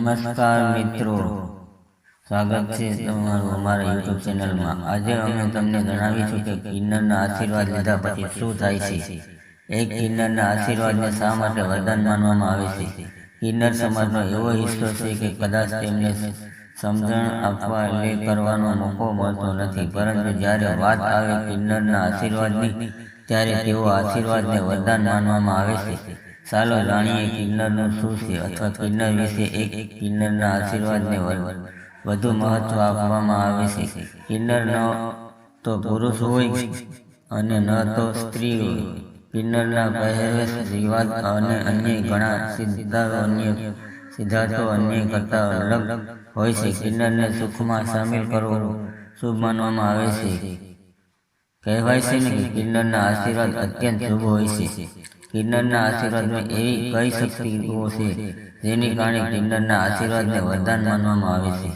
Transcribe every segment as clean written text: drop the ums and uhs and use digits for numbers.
નમસ્કાર મિત્રો, સ્વાગત છે તમારું અમારા યુટ્યુબ ચેનલમાં। આજે અમે તમને જણાવીશું કે કિન્નરના આશીર્વાદ લીધા પછી શું થાય છે। એક કિન્નરના આશીર્વાદને શા માટે વરદાન માનવામાં આવે છે। કિન્નર સમાજનો એવો હિસ્સો છે કે કદાચ તેમને સમજણ આપવા લે કરવાનો મોકો મળતો નથી, પરંતુ જ્યારે વાત આવે કિન્નરના આશીર્વાદની ત્યારે તેઓ આશીર્વાદને વરદાન માનવામાં આવે છે। ચાલો જાણીએ કિન્નરનું શું છે અથવા કિન્નર વિશે। એક કિન્નરના આશીર્વાદને વધુ મહત્વ આપવામાં આવે છે। કિન્નર ન તો પુરુષ હોય અને ન તો સ્ત્રી હોય। કિન્નરના પહેરવેશ, રિવાજ અને અન્ય ઘણા સિદ્ધાંતો અન્ય કરતા અલગ હોય છે। કિન્નરને સુખમાં સામેલ કરવું શુભ માનવામાં આવે છે। કહેવાય છે ને કે કિન્નરના આશીર્વાદ અત્યંત શુભ હોય છે। કિન્નરના આશીર્વાદમાં એવી કઈ શક્તિઓ છે જેની કારણે કિન્નરના આશીર્વાદને વરદાન માનવામાં આવે છે।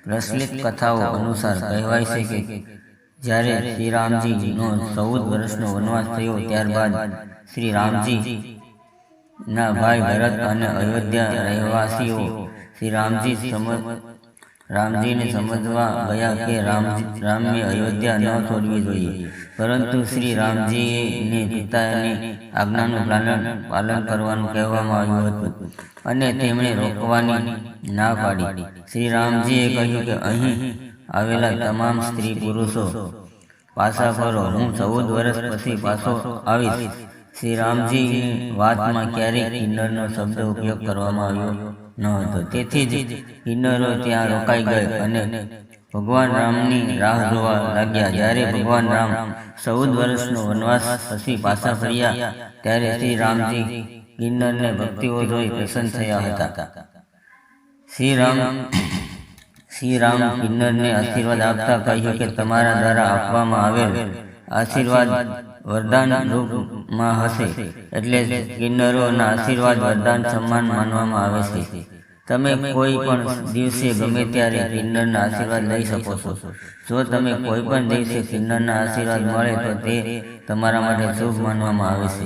પ્રચલિત કથાઓ અનુસાર કહેવાય છે કે જ્યારે શ્રી રામજીનો 14 વર્ષનો વનવાસ થયો ત્યારબાદ શ્રી રામજીના ભાઈ ભરત અને અયોધ્યા રહેવાસીઓ શ્રી રામજીને સમજવા ગયા કે રામને અયોધ્યા ન છોડવી જોઈએ, પરંતુ શ્રી રામજીને પિતાની આજ્ઞાનું પાલન કરવાનું કહેવામાં આવ્યું હતું અને તેમણે રોકવાની ના પાડી। શ્રી રામજીએ કહ્યું કે અહીં આવેલા તમામ સ્ત્રી પુરુષો પાછા ફરો, હું 14 વર્ષ પછી પાછો આવીશ। શ્રી રામજીની વાતમાં ક્યારેય કિન્નરનો શબ્દ ઉપયોગ કરવામાં આવ્યો ન હતો, તેથી જ કિન્નરો ત્યાં રોકાઈ ગયા અને ભગવાન રામની રાહ જોવા લાગ્યા। જ્યારે ભગવાન રામ 14 વર્ષનો વનવાસ પછી પાછા ફર્યા ત્યારે શ્રી રામજી કિન્નરને ભક્તિઓ જોઈ પ્રસન્ન થયા હતા। શ્રી રામ કિન્નરને આશીર્વાદ આપતા કહ્યું કે તમારા દ્વારા આપવામાં આવેલ આશીર્વાદ વરદાન રૂપમાં હશે, એટલે કિન્નરોના આશીર્વાદ વરદાન સમાન માનવામાં આવે છે। તમે કોઈ પણ દિવસે ગમે ત્યારે કિન્નરના આશીર્વાદ લઈ શકો છો। જો તમે કોઈ પણ દિવસે કિન્નરના આશીર્વાદ મળે તો તે તમારા માટે શુભ માનવામાં આવે છે,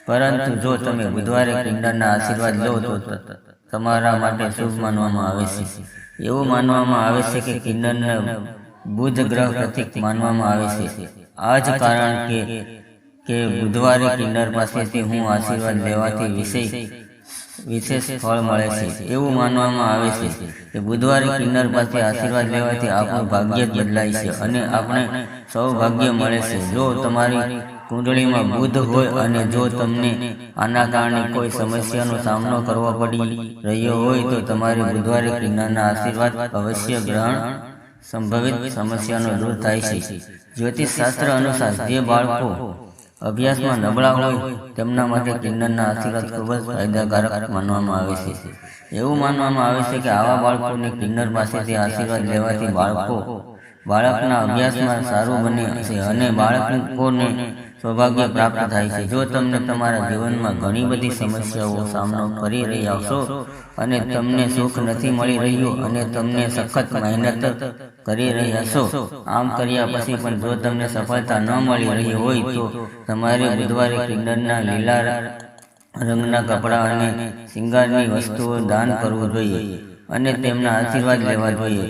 પરંતુ જો તમે બુધવારે કિન્નરના આશીર્વાદ લો તો તમારા માટે શુભ માનવામાં આવે છે। એવું માનવામાં આવે છે કે કિન્નરને બુધ ગ્રહ પ્રતીક માનવામાં આવે છે। આ જ કારણ કે બુધવારે કિન્નર પાસેથી હું આશીર્વાદ લેવાથી વિશેષ ફળ મળે છે। એવું માનવામાં આવે છે કે બુધવારે કિન્નર પાસે આશીર્વાદ લેવાથી આપણું ભાગ્ય જ બદલાય છે અને આપણે સૌભાગ્ય મળે છે। જો તમારી કુંડળીમાં બુધ હોય અને જો તમને આના કારણે કોઈ સમસ્યાનો સામનો કરવો પડી રહ્યો હોય તો તમારે બુધવારે કિન્નરના આશીર્વાદ અવશ્ય ગ્રહણ સંભવિત સમસ્યાનો દૂર થાય છે। જ્યોતિષ શાસ્ત્ર અનુસાર જે બાળકો અભ્યાસમાં નબળા હોય તેમના માટે કિન્નરના આશીર્વાદ ખૂબ જ ફાયદાકારક માનવામાં આવે છે। એવું માનવામાં આવે છે કે આવા બાળકોને કિન્નર પાસેથી આશીર્વાદ લેવાથી બાળકના અભ્યાસમાં સારું બને છે અને બાળકોને સૌભાગ્ય પ્રાપ્ત થાય છે। જો તમને તમારા જીવનમાં ઘણી બધી સમસ્યાઓ સામનો કરી રહ્યા છો અને તમને સુખ નથી મળી રહ્યું અને તમને સખત મહેનત કરી રહ્યા છો, આમ કર્યા પછી પણ જો તમને સફળતા ન મળી રહી હોય તો તમારે બુધવારે કિન્નરના લીલા રંગના કપડાં અને શિંગારની વસ્તુઓ દાન કરવું જોઈએ અને તેમના આશીર્વાદ લેવા જોઈએ।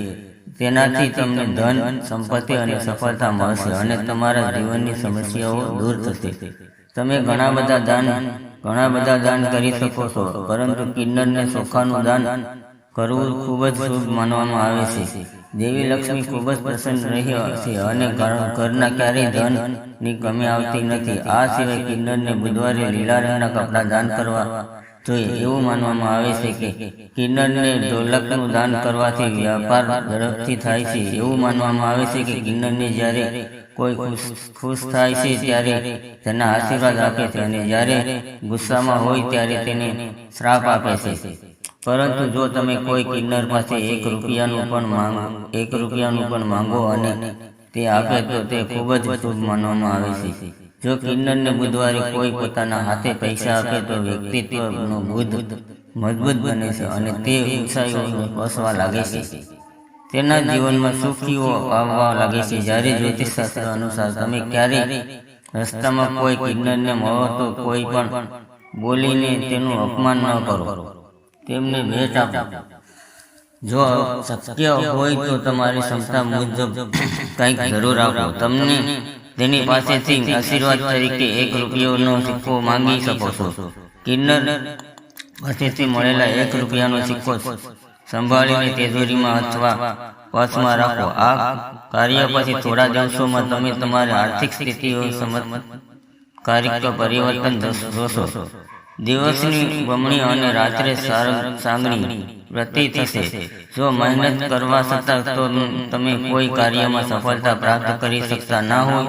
તેનાથી તમને ધન, સંપત્તિ અને સફળતા મળશે અને તમારા જીવનની સમસ્યાઓ દૂર થશે। તમે ઘણા બધા દાન કરી શકો છો, પરંતુ કિન્નરને ચોખાનું દાન કરવું ખૂબ જ શુભ માનવામાં આવે છે। દેવી લક્ષ્મી ખૂબ જ પ્રસન્ન રહ્યા છે અને ઘરના ક્યારેય ધનની કમી આવતી નથી। આ સિવાય કિન્નરને બુધવારે લીલા રંગના કપડાં દાન કરવા જોઈએ। એવું માનવામાં આવે છે કે કિન્નરને ઢોલકનું દાન કરવાથી વ્યાપાર ઝડપથી થાય છે। એવું માનવામાં આવે છે કે કિન્નરને જ્યારે કોઈ ખુશ થાય છે ત્યારે તેના આશીર્વાદ આપે છે અને જ્યારે ગુસ્સામાં હોય ત્યારે તેને શ્રાપ આપે છે। પરંતુ જો તમે કોઈ કિન્નર પાસે 1 રૂપિયાનું પણ માંગો અને તે આપે તો તે ખૂબ જ શુભ માનવામાં આવે છે। જો કિન્નરને બુધવારે કોઈ પોતાના હાથે પૈસા આપે તો વ્યક્તિત્વનો બુધ મજબૂત બને છે અને તે ઊંચાઈઓને સ્પર્શવા લાગે છે। તેના જીવનમાં સુખીઓ આવવા લાગે છે। જ્યારે જ્યોતિષ શાસ્ત્ર અનુસાર તમે ક્યારેય રસ્તામાં કોઈ કિન્નરને મળો તો કોઈ પણ બોલીને તેનું અપમાન ન કરો, તેમને ભેટ આપો જો શક્ય હોય તો તમારી ક્ષમતા મુજબ કંઈક જરૂર આપો. તમને તેની પાસેથી આશીર્વાદ તરીકે 1 રૂપિયાનો સિક્કો માંગી શકો છો. કિન્નર પાસેથી મળેલા 1 રૂપિયાનો સિક્કો સંભાળીને તિજોરીમાં અથવા પર્સમાં રાખો. આ કાર્ય પછી થોડા દિવસોમાં તમે તમારી આર્થિક સ્થિતિઓ ચમત્કારિક પરિવર્તન જોશો. દિવસની બમણી અને રાત્રે સાંગણી વૃદ્ધિ થશે. જો મહેનત કરવા છતાં તો તમે કોઈ કાર્યમાં સફળતા પ્રાપ્ત કરી શકતા ના હોય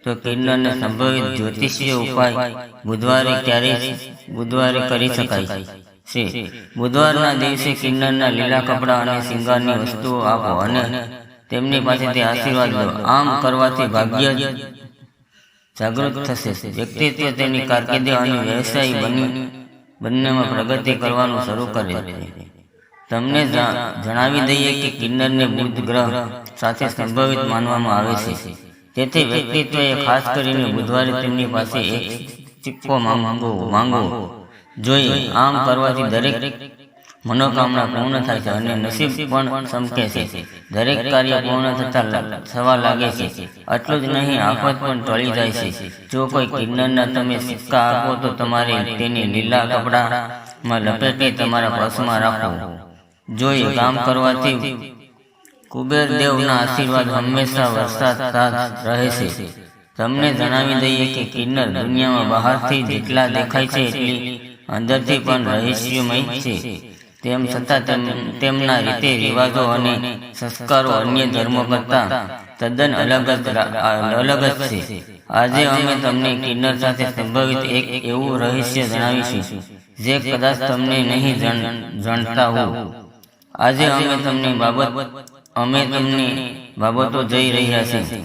તો કિન્નરને સંભવિત જ્યોતિષીય ઉપાય બુધવારે કરી શકાય છે. બુધવારના દિવસે કિન્નરના લીલા કપડાં અને શિંગારની વસ્તુઓ આપો અને તેમની પાસેથી આશીર્વાદ લો. આમ કરવાથી ભાગ્ય જાગૃત થશે. વ્યક્તિત્વ તેની કારકિર્દી અને વ્યવસાય બંનેમાં પ્રગતિ કરવાનું શરૂ કરે છે. તમને જણાવી દઈએ કે કિન્નરને બુધ ગ્રહ સાથે સંભવિત માનવામાં આવે છે. તેથી વ્યક્તિત્વએ ખાસ કરીને બુધવારે તેમની પાસે એક સિક્કો માંગવો જોઈએ. આમ કરવાથી દરેક મનોકામના પૂર્ણ થાય છે અને નસીબ પણ ચમકે છે. દરેક કાર્ય પૂર્ણ થવા લાગે છે. આટલું જ નહીં, આફત પણ ટળી જાય છે. જો કોઈ કિન્નરના તમે સિક્કા આપો તો તમારે તેને લીલા કપડામાં લપેટી તમારા પર્સમાં રાખવું જોઈએ. કામ કરવાથી કુબેર દેવના આશીર્વાદ હંમેશા વરસાદતા રહે છે. તમને જણાવી દઈએ કે કિન્નર દુનિયામાં બહારથી જેટલા દેખાય છે એટલી અંદરથી પણ રહસ્યમય છે. તેમ છતાં તેમના રીતિ રિવાજો અને સંસ્કારો અન્ય ધર્મો કરતાં તદ્દન અલગ જ છે. આજે અમે તમને કિન્નર સાથે સંભવિત એક એવું રહસ્ય જણાવીશું જે કદાચ તમને નહીં જાણતા હો. આજે અમે તમને બાબતો જઈ રહ્યા છીએ.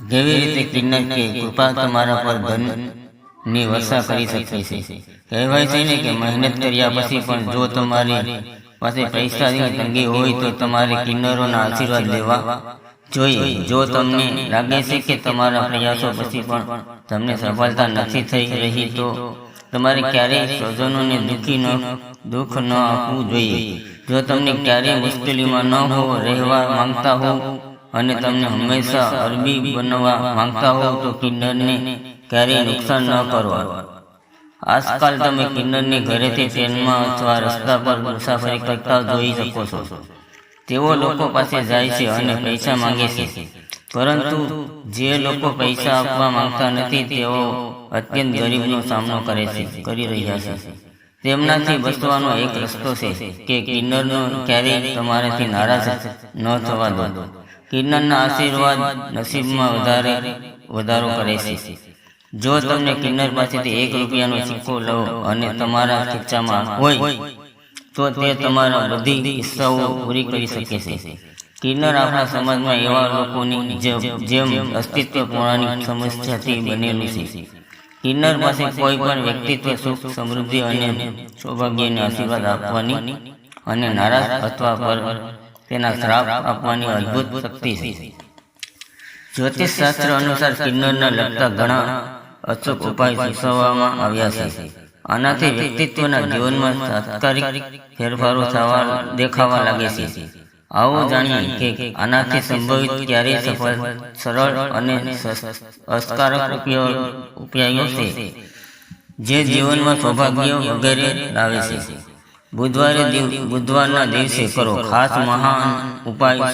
કેવી રીતે કિન્નર કે કૃપા તમારા પર ધનની વર્ષા કરી શકે છે. કહેવાય છે ને કે મહેનત કર્યા પછી પણ જો તમારી પાસે પૈસાની તંગી હોય તો તમારે કિન્નરોના આશીર્વાદ લેવા જોઈએ. જો તમને લાગે છે કે તમારા પ્રયાસો પછી પણ તમને સફળતા નથી થઈ રહી તો તમારે ક્યારેય સ્વજનોને દુઃખ ન આપવું જોઈએ. જો તમને ક્યારેય મુશ્કેલીમાં ન રહેવા માંગતા હો અને તમને હંમેશા અરબી બનવા માંગતા હો તો કિન્નરને ક્યારેય નુકસાન ન કરો. આજકાલ તમે કિન્નરની ઘરેથી ટ્રેનમાં અથવા રસ્તા પર મુસાફરી કરતા જોઈ શકો છો. તેઓ લોકો પાસે જાય છે અને પૈસા માંગે છે, પરંતુ જે લોકો પૈસા આપવા માંગતા નથી તેઓ અત્યંત ગરીબનો સામનો કરી રહ્યા છે. તેમનાથી બચવાનો એક રસ્તો છે કે કિન્નરનો ક્યારેય તમારાથી નારાજ ન થવા દો. કિન્નરના આશીર્વાદ નસીબમાં વધારો કરે છે. જો તમને કિન્નર પાસેથી 1 રૂપિયાનો સિક્કો લો અને તમારા ખીચામાં હોય તો તે તમારા બધી ઈચ્છાઓ પૂરી કરી શકે છે. કિન્નર આપણા સમાજમાં એવા લોકોની જેમ અસ્તિત્વ પૌરાણિક સમસ્યાથી બનેલું છે. કિન્નર પાસે કોઈ પણ વ્યક્તિત્વ સુખ, સમૃદ્ધિ અને સૌભાગ્યને આશીર્વાદ આપવાની અને નારાજ અથવા પર તેના શ્રાપ આપવાની અદ્ભુત શક્તિ છે. જ્યોતિષ શાસ્ત્ર અનુસાર કિન્નરના લગતા ઘણા અચૂક ઉપાય સૂચવવામાં આવ્યા છે. આનાથી વ્યક્તિત્વના જીવનમાં તાત્કાલિક ફેરફારો દેખાવા લાગે છે. આવો જાણીએ કે આનાથી સંભવિત ક્યારેય સરળ અને અસરકારક ઉપાયો છે જે જીવનમાં સૌભાગ્ય વગેરે લાવે છે. બુધવારના દિવસે કરો ખાસ મહાન ઉપાય.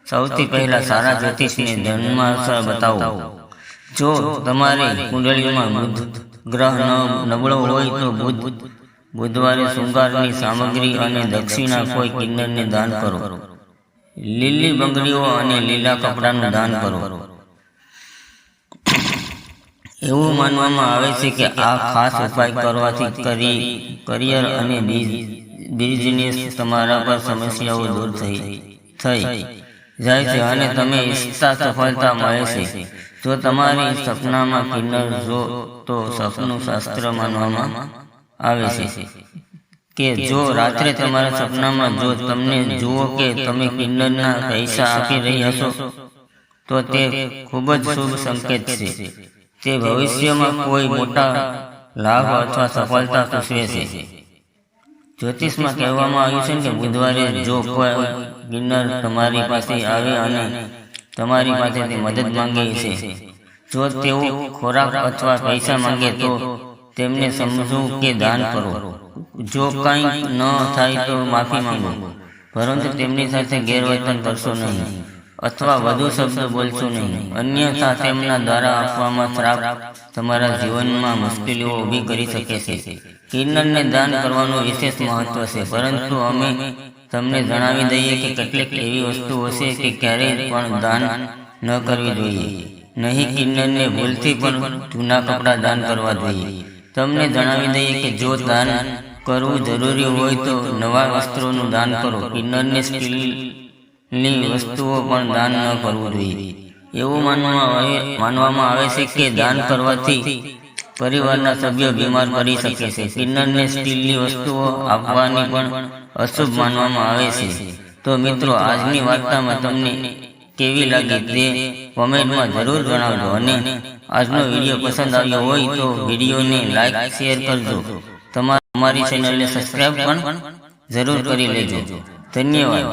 સૌથી પહેલા સારા જ્યોતિષને જન્માક્ષર બતાવો. જો તમારી કુંડળીમાં બુધ ગ્રહ નબળો હોય તો બુધવારે શૃંગારની સામગ્રી અને દક્ષિણા કોઈ કિન્નરને દાન કરો. લીલી બંગડીઓ અને લીલા કપડાનું દાન કરો. એવું માનવામાં આવે છે કે આ ખાસ ઉપાય કરવાથી કરિયર અને બિઝનેસ તમારા પર સમસ્યાઓ દૂર થઈ જાય છે અને તમે ઈચ્છતા સફળતા મળે છે. જો તમારી સપનામાં કિન્નર જો તો સપનું શાસ્ત્ર માનવામાં આવે છે કે જો રાત્રે તમારા સપનામાં જો તમને જુઓ કે તમે કિન્નરના પૈસા આપી રહ્યા છો તો તે ખૂબ જ શુભ સંકેત છે. તે ભવિષ્યમાં કોઈ મોટા લાભ અથવા સફળતા સૂચવે છે. જ્યોતિષમાં કહેવામાં આવ્યું છે કે બુધવારે જો કોઈ કિન્નર તમારી પાસે આવે અને તમારી પાસેથી મદદ માંગે છે, જો તેઓ ખોરાક અથવા પૈસા માંગે તો તેમને સમજવું કે દાન કરો. જો કંઈ ન થાય તો માફી માંગો, પરંતુ તેમની સાથે ગેરવર્તન કરશો નહીં અથવા વધુ શબ્દ બોલશો નહીં. અન્યથા તેમના દ્વારા આપવામાં શ્રાપ તમારા જીવનમાં મુશ્કેલીઓ ઊભી કરી શકે છે. કિન્નરને દાન કરવાનું વિશેષ મહત્વ છે, પરંતુ અમે તમને જણાવી દઈએ કે કેટલીક એવી વસ્તુઓ છે કે ક્યારેય પણ દાન ન કરવી જોઈએ નહીં. કિન્નરને ભૂલથી પણ જૂના કપડાં દાન કરવા જોઈએ. તમને જણાવી દઈએ કે જો દાન કરવું જરૂરી હોય તો નવા વસ્ત્રોનું દાન કરો. કિન્નરને સ્ટીલની વસ્તુઓ પણ દાન ન કરવું જોઈએ. એવું માનવામાં આવે છે કે દાન કરવાથી પરિવારના સભ્યો બીમાર પડી શકે છે. કિન્નરને સ્ટીલની વસ્તુઓ આપવાની પણ અશુભ માનવામાં આવે છે. તો મિત્રો, આજની વાર્તામાં તમને કેવી લાગી તે કોમેન્ટમાં જરૂર જણાવજો, અને આજનો વિડીયો પસંદ આવ્યો હોય તો વિડીયોને લાઈક શેર કરજો. તમારી ચેનલને સબસ્ક્રાઈબ પણ જરૂર કરી લેજો. ધન્યવાદ.